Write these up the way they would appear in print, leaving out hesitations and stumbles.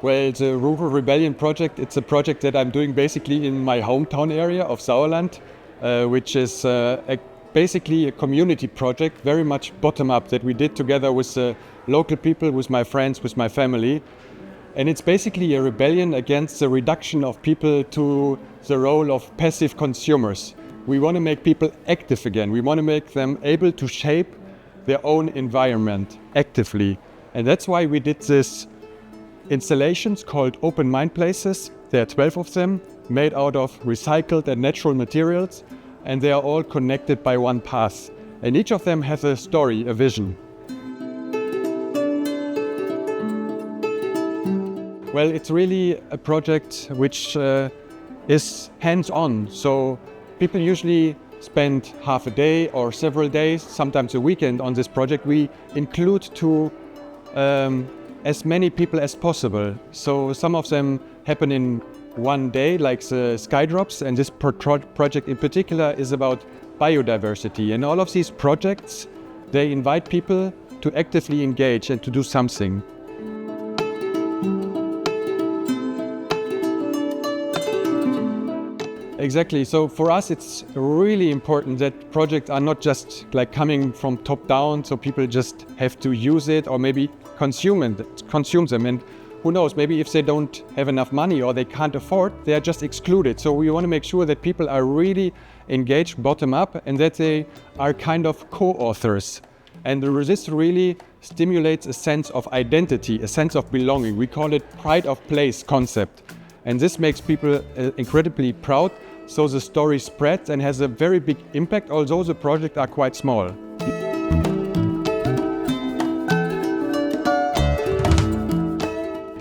Well, the Rural Rebellion project, it's a project that I'm doing basically in my hometown area of Sauerland, which is basically a community project, very much bottom-up, that we did together with local people, with my friends, with my family. And it's basically a rebellion against the reduction of people to the role of passive consumers. We want to make people active again. We want to make them able to shape their own environment actively. And that's why we did this installations called open mind places. There are 12 of them, made out of recycled and natural materials, and they are all connected by one path. And each of them has a story, a vision. Well, it's really a project which is hands-on. So people usually spend half a day or several days, sometimes a weekend on this project. We include to as many people as possible. So some of them happen in one day, like the Skydrops, and this project in particular is about biodiversity. And all of these projects, they invite people to actively engage and to do something. Exactly. So for us, it's really important that projects are not just like coming from top down, so people just have to use it or maybe consume them. And who knows, maybe if they don't have enough money or they can't afford, they are just excluded. So we want to make sure that people are really engaged bottom up and that they are kind of co-authors. And this really stimulates a sense of identity, a sense of belonging. We call it pride of place concept. And this makes people incredibly proud. So the story spreads and has a very big impact, although the projects are quite small.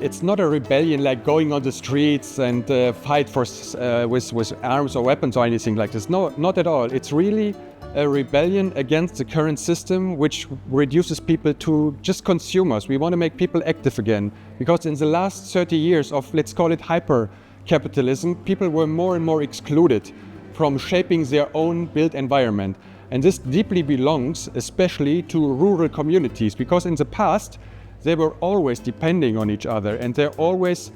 It's not a rebellion like going on the streets and fight with arms or weapons or anything like this. No, not at all. It's really a rebellion against the current system, which reduces people to just consumers. We want to make people active again, because in the last 30 years of, let's call it hyper-capitalism, people were more and more excluded from shaping their own built environment. And this deeply belongs especially to rural communities, because in the past, they were always depending on each other and they always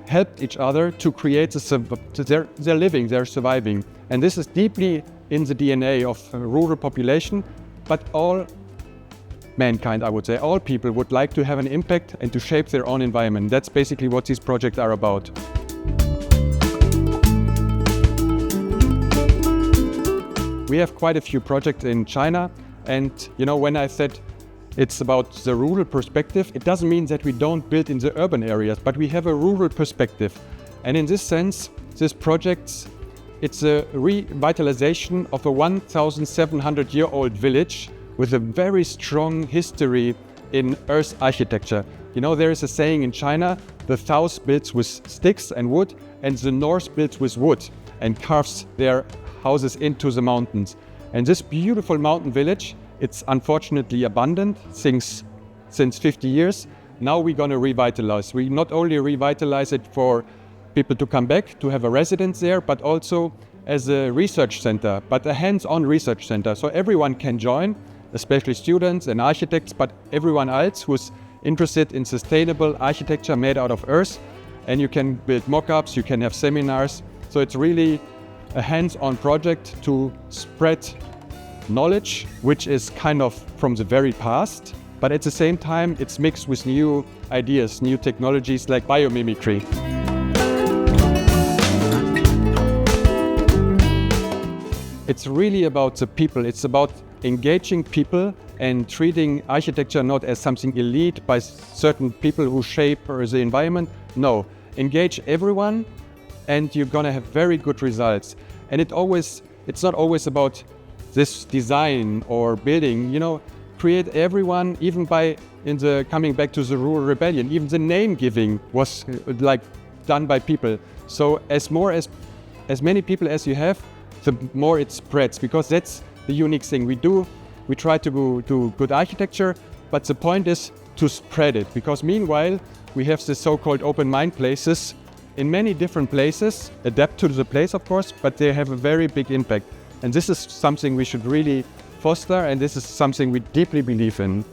helped each other to create their living, their surviving. And this is deeply in the DNA of a rural population, but all mankind, I would say, all people would like to have an impact and to shape their own environment. That's basically what these projects are about. We have quite a few projects in China, and when I said it's about the rural perspective, it doesn't mean that we don't build in the urban areas, but we have a rural perspective. And in this sense, this project, it's a revitalization of a 1,700-year-old village with a very strong history in earth architecture. There is a saying in China, the south builds with sticks and wood, and the north builds with wood and carves their houses into the mountains. And this beautiful mountain village, it's unfortunately abandoned since 50 years. Now we're going to revitalize. We not only revitalize it for people to come back, to have a residence there, but also as a research center, but a hands-on research center. So everyone can join, especially students and architects, but everyone else who's interested in sustainable architecture made out of earth. And you can build mock-ups, you can have seminars. So it's really a hands-on project to spread knowledge, which is kind of from the very past, but at the same time it's mixed with new ideas, new technologies like biomimicry. It's really about the people. It's about engaging people and treating architecture not as something elite by certain people who shape the environment. No, engage everyone and you're gonna have very good results. And it's not always about this design or building, create everyone, even coming back to the rural rebellion, even the name giving was done by people. So as many people as you have, the more it spreads, because that's the unique thing we do. We try to do good architecture, but the point is to spread it, because meanwhile we have the so-called open mind places in many different places, adapt to the place of course, but they have a very big impact. And this is something we should really foster, and this is something we deeply believe in.